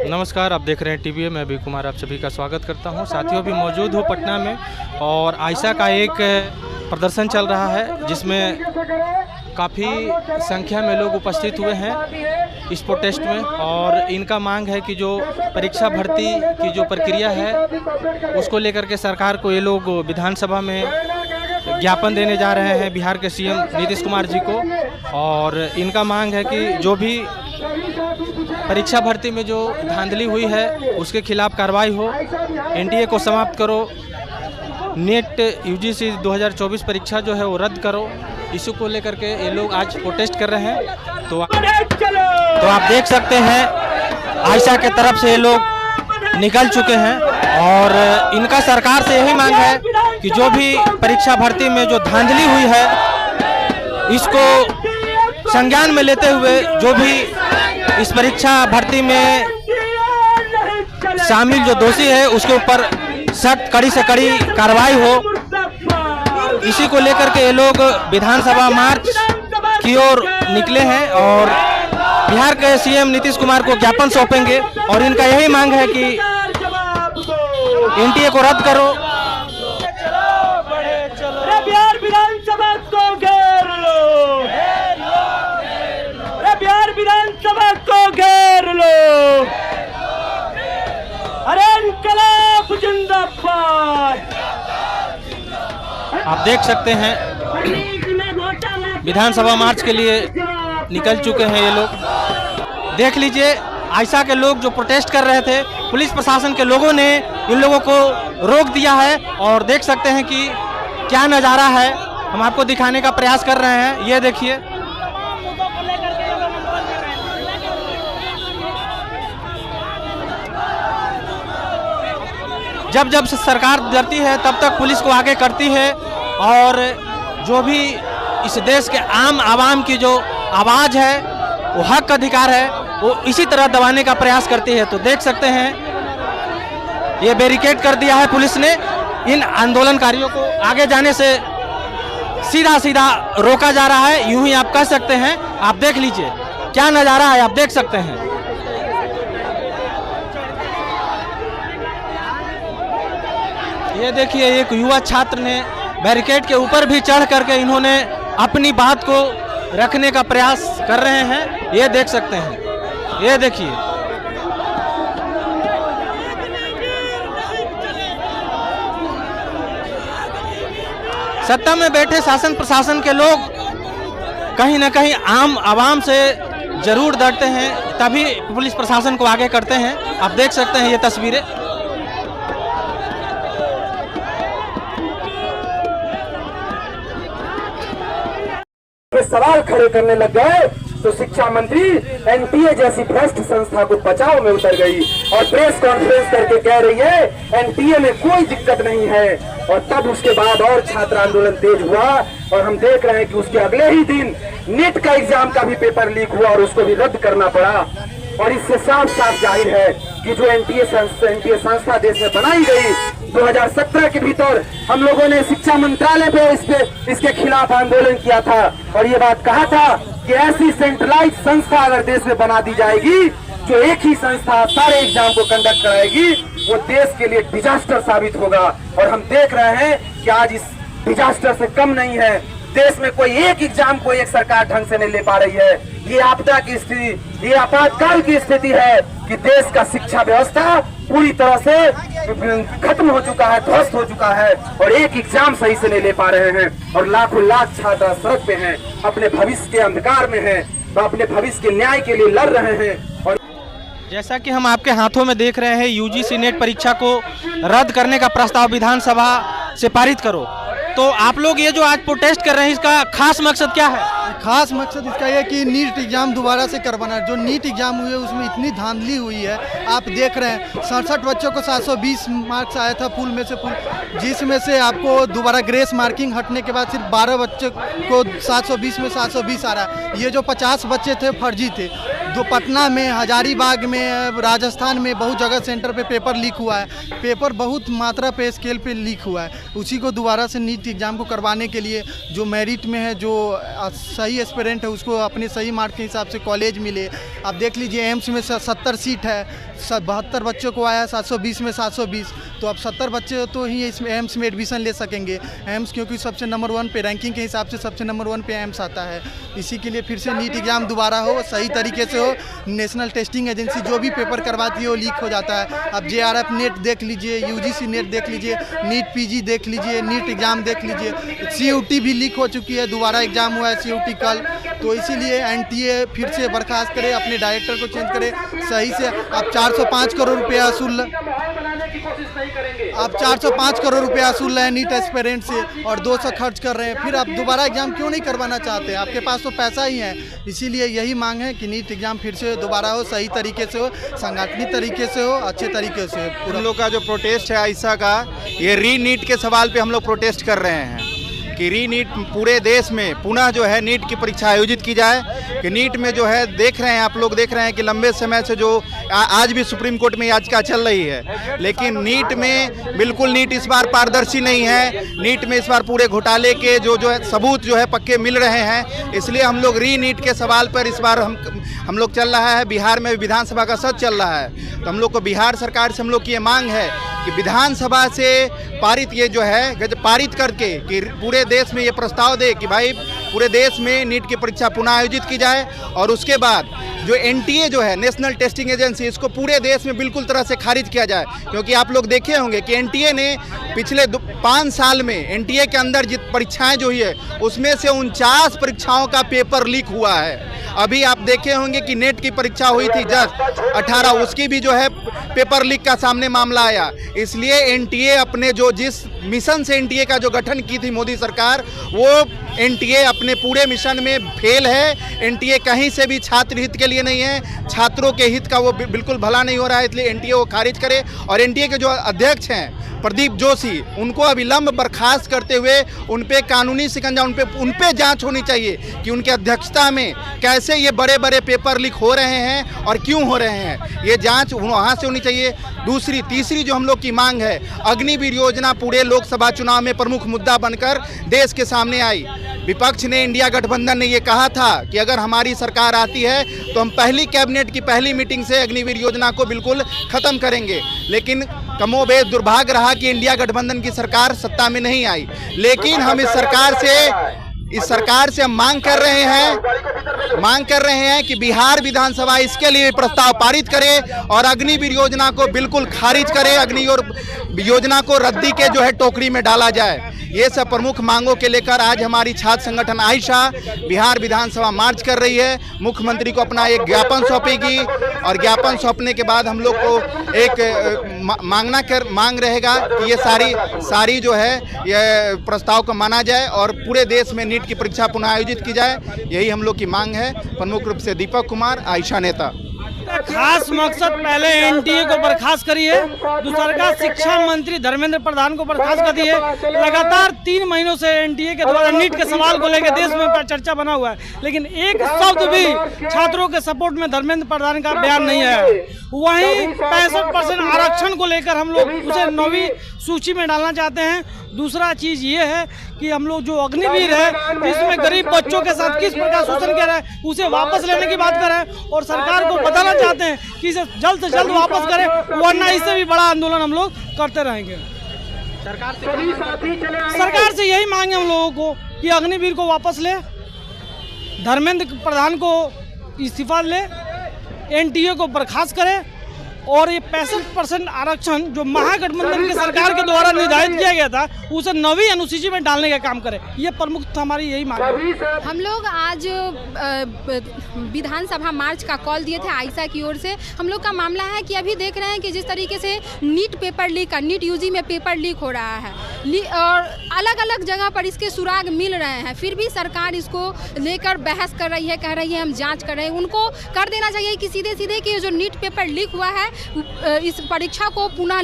नमस्कार, आप देख रहे हैं टीवी। मैं अभी कुमार आप सभी का स्वागत करता हूं। साथियों, भी मौजूद हूं पटना में और आयशा का एक प्रदर्शन चल रहा है जिसमें काफ़ी संख्या में लोग उपस्थित हुए हैं इस प्रोटेस्ट में। और इनका मांग है कि जो परीक्षा भर्ती की जो प्रक्रिया है उसको लेकर के सरकार को ये लोग विधानसभा में ज्ञापन देने जा रहे हैं बिहार के सीएम नीतीश कुमार जी को। और इनका मांग है कि जो भी परीक्षा भर्ती में जो धांधली हुई है उसके खिलाफ कार्रवाई हो, एनटीए को समाप्त करो, नेट यूजीसी 2024 परीक्षा जो है वो रद्द करो। इशू को लेकर के ये लोग आज प्रोटेस्ट कर रहे हैं। तो आप देख सकते हैं आयशा के तरफ से ये लोग निकल चुके हैं और इनका सरकार से यही मांग है कि जो भी परीक्षा भर्ती में जो धांधली हुई है इसको संज्ञान में लेते हुए जो भी इस परीक्षा भर्ती में शामिल जो दोषी है उसके ऊपर सख्त कड़ी से कड़ी कार्रवाई हो। इसी को लेकर के ये लोग विधानसभा मार्च की ओर निकले हैं और बिहार के सीएम नीतीश कुमार को ज्ञापन सौंपेंगे। और इनका यही मांग है कि एनटीए को रद्द करो। बिहार विधानसभा को घेर लो, बिहार विधानसभा को घेर लो। अरे इनकलाब जिंदाबाद। आप देख सकते हैं विधानसभा मार्च के लिए निकल चुके हैं ये लोग। देख लीजिए आयशा के लोग जो प्रोटेस्ट कर रहे थे, पुलिस प्रशासन के लोगों ने इन लोगों को रोक दिया है। और देख सकते हैं कि क्या नज़ारा है, हम आपको दिखाने का प्रयास कर रहे हैं। ये देखिए, जब जब सरकार डरती है तब तक पुलिस को आगे करती है और जो भी इस देश के आम आवाम की जो आवाज़ है, वो हक अधिकार है, वो इसी तरह दबाने का प्रयास करती है। तो देख सकते हैं ये बैरिकेड कर दिया है पुलिस ने। इन आंदोलनकारियों को आगे जाने से सीधा सीधा रोका जा रहा है, यूं ही आप कह सकते हैं। आप देख लीजिए क्या नज़ारा है, आप देख सकते हैं। ये देखिए, एक युवा छात्र ने बैरिकेड के ऊपर भी चढ़ करके इन्होंने अपनी बात को रखने का प्रयास कर रहे हैं। ये देख सकते हैं, ये देखिए। सत्ता में बैठे शासन प्रशासन के लोग कहीं ना कहीं आम आवाम से जरूर डरते हैं, तभी पुलिस प्रशासन को आगे करते हैं। आप देख सकते हैं ये तस्वीरें। सवाल खड़े करने लग गए तो शिक्षा मंत्री एनटीए जैसी भ्रष्ट संस्था को बचाव में उतर गई और प्रेस कॉन्फ्रेंस करके कह रही है एनटीए में कोई दिक्कत नहीं है। और तब उसके बाद और छात्र आंदोलन तेज हुआ और हम देख रहे हैं कि उसके अगले ही दिन नीट का एग्जाम का भी पेपर लीक हुआ और उसको भी रद्द करना पड़ा। और इससे साफ साफ जाहिर है कि जो एनटीए संस्था देश में बनाई गई 2017 के भीतर, हम लोगों ने शिक्षा मंत्रालय पे इसके खिलाफ आंदोलन किया था और ये बात कहा था कि ऐसी सेंट्रलाइज संस्था अगर देश में बना दी जाएगी, जो एक ही संस्था सारे एग्जाम को कंडक्ट कराएगी, वो देश के लिए डिजास्टर साबित होगा। और हम देख रहे हैं कि आज इस डिजास्टर से कम नहीं है। देश में कोई एक एग्जाम को एक सरकार ढंग से नहीं ले पा रही है। ये आपदा की स्थिति, ये आपातकाल की स्थिति है कि देश का शिक्षा व्यवस्था पूरी तरह से खत्म हो चुका है, ध्वस्त हो चुका है और एक एग्जाम सही से नहीं ले पा रहे हैं। और लाखों लाख छात्र सड़क पे हैं, अपने भविष्य के अंधकार में हैं, अपने भविष्य के न्याय के लिए लड़ रहे हैं। और जैसा कि हम आपके हाथों में देख रहे हैं, यूजीसी नेट परीक्षा को रद्द करने का प्रस्ताव विधानसभा से पारित करो। तो आप लोग ये जो आज प्रोटेस्ट कर रहे हैं, इसका खास मकसद क्या है? खास मकसद इसका यह कि नीट एग्जाम दोबारा से करवाना है। जो नीट एग्जाम हुई है उसमें इतनी धांधली हुई है, आप देख रहे हैं 67 बच्चों को 720 मार्क्स आया था फुल में से फुल, जिसमें से आपको दोबारा ग्रेस मार्किंग हटने के बाद सिर्फ 12 बच्चों को 720 में 720 आ रहा है। ये जो 50 बच्चे थे फर्जी थे। जो पटना में, हजारीबाग में, राजस्थान में बहुत जगह सेंटर पे पेपर लीक हुआ है। पेपर बहुत मात्रा पे स्केल पे लीक हुआ है। उसी को दोबारा से नीट एग्ज़ाम को करवाने के लिए जो मेरिट में है, जो सही एस्पिरेंट है, उसको अपने सही मार्क के हिसाब से कॉलेज मिले। आप देख लीजिए एम्स में 70 सीट है, 72 बच्चों को आया 720 में 720, तो अब 70 बच्चे तो ही इसमें एम्स में एडमिशन ले सकेंगे। एम्स क्योंकि सबसे नंबर 1 पे रैंकिंग के हिसाब से सबसे नंबर 1 पे एम्स आता है। इसी के लिए फिर से नीट एग्ज़ाम दोबारा हो, सही तरीके से हो। नेशनल टेस्टिंग एजेंसी जो भी पेपर करवाती है वो लीक हो जाता है। अब JRF नेट देख लीजिए, UGC नेट देख लीजिए, नीट PG देख लीजिए, नीट एग्ज़ाम देख लीजिए, CUT भी लीक हो चुकी है, दोबारा एग्ज़ाम हुआ है CUT कल। तो इसीलिए NTA फिर से बर्खास्त करे, अपने डायरेक्टर को चेंज करे सही से। आप 405 करोड़ रुपया वसूल, आप 405 करोड़ रुपया वसूल रहे हैं नीट एस्पिरेंट से और 200 खर्च कर रहे हैं, फिर आप दोबारा एग्जाम क्यों नहीं करवाना चाहते? आपके पास तो पैसा ही है। इसीलिए यही मांग है कि नीट एग्जाम फिर से दोबारा हो, सही तरीके से हो, संगठित तरीके से हो, अच्छे तरीके से हो। हम लोग का जो प्रोटेस्ट है आयशा का, ये री नीट के सवाल पे हम लोग प्रोटेस्ट कर रहे हैं कि री नीट पूरे देश में पुनः जो है नीट की परीक्षा आयोजित की जाए। कि नीट में जो है देख रहे हैं, आप लोग देख रहे हैं कि लंबे समय से जो आज भी सुप्रीम कोर्ट में याचिका चल रही है, लेकिन नीट में बिल्कुल नीट इस बार पारदर्शी नहीं है। नीट में इस बार पूरे घोटाले के जो है सबूत जो है पक्के मिल रहे हैं। इसलिए हम लोग री नीट के सवाल पर इस बार हम लोग चल रहा है। बिहार में विधानसभा का सत्र चल रहा है, तो हम लोग को बिहार सरकार से हम लोग की ये मांग है कि विधानसभा से पारित ये जो है पारित करके कि पूरे देश में ये प्रस्ताव दे कि भाई पूरे देश में नीट की परीक्षा पुनः आयोजित की जाए। और उसके बाद जो NTA जो है नेशनल टेस्टिंग एजेंसी, इसको पूरे देश में बिल्कुल तरह से खारिज किया जाए। क्योंकि आप लोग देखे होंगे कि NTA ने पिछले 5 साल में NTA के अंदर जित परीक्षाएं जो हुई है उसमें से 49 परीक्षाओं का पेपर लीक हुआ है। अभी आप देखे होंगे कि नेट की परीक्षा हुई थी जस्ट 18, उसकी भी जो है पेपर लीक का सामने मामला आया। इसलिए NTA अपने जो जिस मिशन से NTA का जो गठन की थी मोदी सरकार, वो NTA अपने पूरे मिशन में फेल है। NTA कहीं से भी छात्र हित के लिए नहीं है, छात्रों के हित का वो बिल्कुल भला नहीं हो रहा है। इसलिए NTA वो खारिज करे और NTA के जो अध्यक्ष हैं प्रदीप जोशी, उनको अविलंब बर्खास्त करते हुए उन पे कानूनी शिकंजा, उन पे जांच होनी चाहिए कि उनके अध्यक्षता में कैसे ये बड़े बड़े पेपर लीक हो रहे हैं और क्यों हो रहे हैं, ये जांच वहाँ से होनी चाहिए। तीसरी जो हम लोग की मांग है, अग्निवीर योजना पूरे लोकसभा चुनाव में प्रमुख मुद्दा बनकर देश के सामने आई। विपक्ष ने, इंडिया गठबंधन ने ये कहा था कि अगर हमारी सरकार आती है तो हम पहली कैबिनेट की पहली मीटिंग से अग्निवीर योजना को बिल्कुल ख़त्म करेंगे। लेकिन कमोबेश दुर्भाग्य रहा कि इंडिया गठबंधन की सरकार सत्ता में नहीं आई। लेकिन हम इस सरकार से हम मांग कर रहे हैं कि बिहार विधानसभा इसके लिए प्रस्ताव पारित करे और अग्निवीर योजना को बिल्कुल खारिज करे, अग्निवीर योजना को रद्दी के जो है टोकरी में डाला जाए। ये सब प्रमुख मांगों के लेकर आज हमारी छात्र संगठन आयशा बिहार विधानसभा मार्च कर रही है। मुख्यमंत्री को अपना एक ज्ञापन सौंपेगी और ज्ञापन सौंपने के बाद हम लोग को एक मांग रहेगा कि ये सारी जो है ये प्रस्ताव को माना जाए और पूरे देश में नीट की परीक्षा पुनः आयोजित की जाए। यही हम लोग की मांग है। प्रमुख रूप से दीपक कुमार, आयशा नेता। खास मकसद पहले NTA को बर्खास्त करी है, दूसरा का शिक्षा मंत्री धर्मेंद्र प्रधान को बर्खास्त कर दी है। लगातार 3 महीनों से NTA के द्वारा नीट के सवाल को लेकर देश में चर्चा बना हुआ है, लेकिन एक शब्द भी छात्रों के सपोर्ट में धर्मेंद्र प्रधान का बयान नहीं है। वहीं 65% आरक्षण को लेकर हम लोग उसे 9वीं सूची में डालना चाहते हैं। दूसरा चीज ये है कि हम लोग जो अग्निवीर है, इसमें गरीब बच्चों के साथ किस प्रकार शोषण कर रहे हैं, उसे वापस लेने की बात करें और सरकार को बताना चाहते हैं कि इसे जल्द से जल्द वापस करें, वरना इससे भी बड़ा आंदोलन हम लोग करते रहेंगे। सरकार से यही मांगे हम लोगों को कि अग्निवीर को वापस ले, धर्मेंद्र प्रधान को इस्तीफा ले, NTA को बर्खास्त करे और ये 65% आरक्षण जो महागठबंधन की सरकार के द्वारा निर्धारित किया गया था उसे 9वीं अनुसूची में डालने का काम करे। ये प्रमुख हमारी यही मांग है। हम लोग आज विधानसभा मार्च का कॉल दिए थे आयशा की ओर से। हम लोग का मामला है कि अभी देख रहे हैं कि जिस तरीके से नीट पेपर लीक का, नीट UG में पेपर लीक हो रहा है और अलग अलग जगह पर इसके सुराग मिल रहे हैं, फिर भी सरकार इसको लेकर बहस कर रही है, कह रही है हम जांच कर रहे हैं। उनको कर देना चाहिए कि सीधे सीधे कि जो नीट पेपर लीक हुआ है इस परीक्षा को पुनः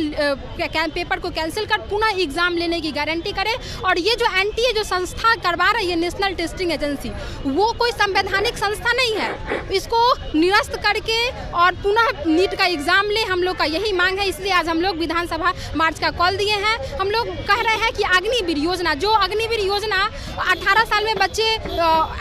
पेपर को कैंसिल कर पुनः एग्जाम लेने की गारंटी करे। और ये जो NTA जो संस्था करवा रही है नेशनल टेस्टिंग एजेंसी, वो कोई संवैधानिक संस्था नहीं है। इसको निरस्त करके और पुनः नीट का एग्जाम ले, हम लोग का यही मांग है। इसलिए आज हम लोग विधानसभा मार्च का कॉल दिए हैं। हम लोग कह रहे हैं कि अग्निवीर योजना, जो अग्निवीर योजना 18 साल में बच्चे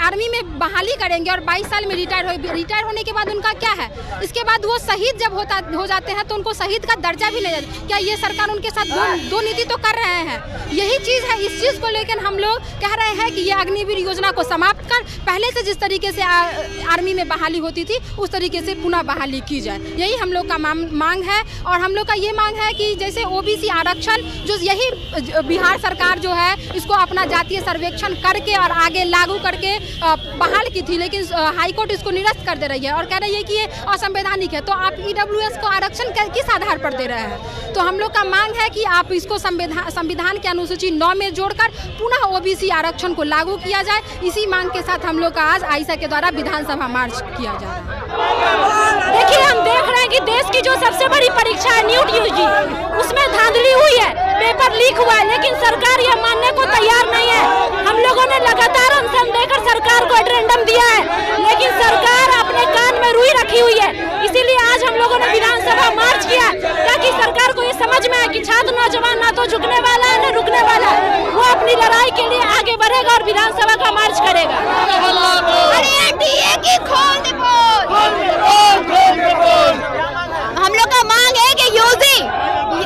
आर्मी में बहाली करेंगे और 22 साल में रिटायर होने के बाद उनका क्या है, इसके बाद वो शहीद जब हो जाते हैं तो उनको शहीद का दर्जा भी ले जाते हैं। क्या ये सरकार उनके साथ दो नीति तो कर रहे हैं? यही चीज़ है। इस चीज़ को लेकर हम लोग कह रहे हैं कि ये अग्निवीर योजना को समाप्त कर पहले से जिस तरीके से आर्मी में बहाली होती थी उस तरीके से पुनः बहाली की जाए, यही हम लोग का मांग है। और हम लोग का ये मांग है कि जैसे ओबीसी आरक्षण जो यही बिहार सरकार जो है इसको अपना जातीय सर्वेक्षण करके और आगे लागू करके बहाल की थी, लेकिन हाईकोर्ट इसको निरस्त कर दे रही है और कह रही है कि ये असंवैधानिक है। तो आप ईडब्ल्यूएस को आरक्षण किस आधार पर दे रहे हैं? तो हम लोग का मांग है कि आप इसको संविधान के अनुसूची 9 में जोड़कर पुनः ओबीसी आरक्षण को लागू किया जाए। इसी मांग के साथ हम लोग का आज आयशा के द्वारा विधानसभा मार्च किया जा रहा है। देखिए, हम देख रहे हैं कि देश की जो सबसे बड़ी परीक्षा है नीट यूजी, उसमें धांधली हुई है, पेपर लीक हुआ है, लेकिन सरकार यह मानने को तैयार नहीं है। हम लोगों ने लगातार अनशन देकर सरकार को एडरेंडम दिया है, लेकिन सरकार अपने कान में रुई रखी हुई है। इसीलिए आज हम लोगों ने विधानसभा मार्च किया ताकि सरकार को ये समझ में आए कि छात्र नौजवान ना तो झुकने वाला है ना रुकने वाला है, वो अपनी लड़ाई के लिए आगे बढ़ेगा और विधानसभा का मार्च करेगा। हम लोग का मांग है कि यूजी,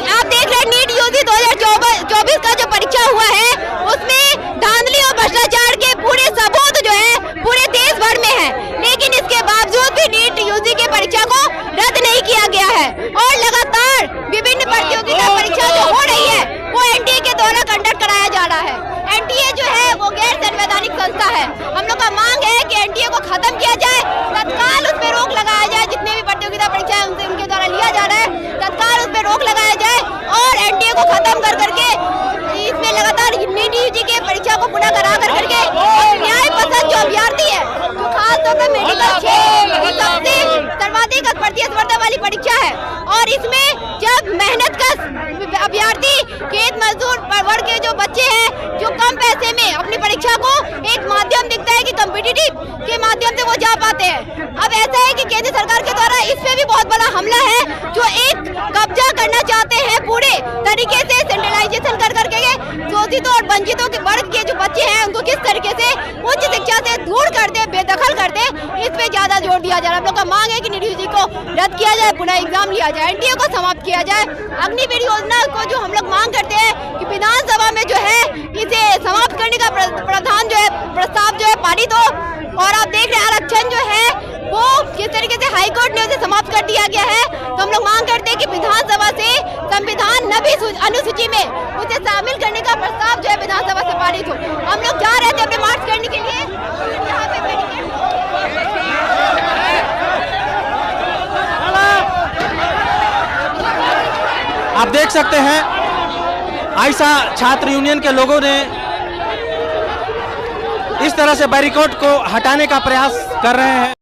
आप देख रहे हैं नीट यूजी 2024 का जो परीक्षा हुआ है उसमें धांधली और भ्रष्टाचार के पूरे सबूत जो है पूरे देश भर में है, लेकिन इसके बावजूद भी नीट यूजी की परीक्षा को रद्द नहीं किया गया है और लगातार विभिन्न प्रतियोगिता परीक्षा जो हो रही है वो एनटीए के द्वारा कंडक्ट कराया जा रहा है। एनटीए जो है वो गैर संवैधानिक संस्था है। हम लोग का मांग है कि एनटीए को खत्म किया जाए, तत्काल उस पर रोक लगाया जाए। जितने भी प्रतियोगिता परीक्षा है उनके द्वारा लिया जा रहा है, तत्काल उस पर रोक लगाया जाए और एनटीए को खत्म कर करके इसमें लगातार नीट यूजी की परीक्षा को पुनः करा कर करके न्याय पसंद जो अभ्यर्थी है, जो खासतौर पर मेडिकल क्षेत्र सबसे सर्वाधिक प्रतिस्पर्धा वाली परीक्षा है और इसमें जब मेहनत का अभ्यर्थी खेत मजदूर वर्ग के जो बच्चे हैं जो कम पैसे में अपनी परीक्षा को एक माध्यम दिखता है कि कॉम्पिटिटिव के माध्यम से वो जा पाते हैं। अब ऐसा है कि केंद्र सरकार के द्वारा इस पे भी बहुत बड़ा हमला है, जो एक कब्जा करना चाहते हैं पूरे तरीके से सेंट्रलाइजेशन कर करके शोषितों और वंचितों के वर्ग के जो बच्चे हैं उनको किस तरीके से उच्च शिक्षा से दूर कर दे, बेदखल कर दे, इस पे ज्यादा जोर दिया जा रहा है। हम लोग का मांग है कि नीट यूजी को रद्द किया जाए, पुनः एग्जाम लिया जाए, एनटीए को समाप्त किया जाए। अग्निवीर योजना को जो हम लोग मांग करते हैं कि विधानसभा में जो है इसे समाप्त करने का प्रावधान जो है प्रस्ताव जो है पारित हो। और आप देख रहे हैं आरक्षण जो है वो किस तरीके से हाईकोर्ट ने उसे समाप्त कर दिया गया है। तो हम लोग मांग करते हैं कि विधानसभा से संविधान 9वीं अनुसूची में उसे शामिल करने का प्रस्ताव जो है विधानसभा से पारित हो। हम लोग जा रहे थे अपने मार्च करने के लिए, यहाँ पे आप देख सकते हैं आयशा छात्र यूनियन के लोगों ने इस तरह से बैरिकेड को हटाने का प्रयास कर रहे हैं।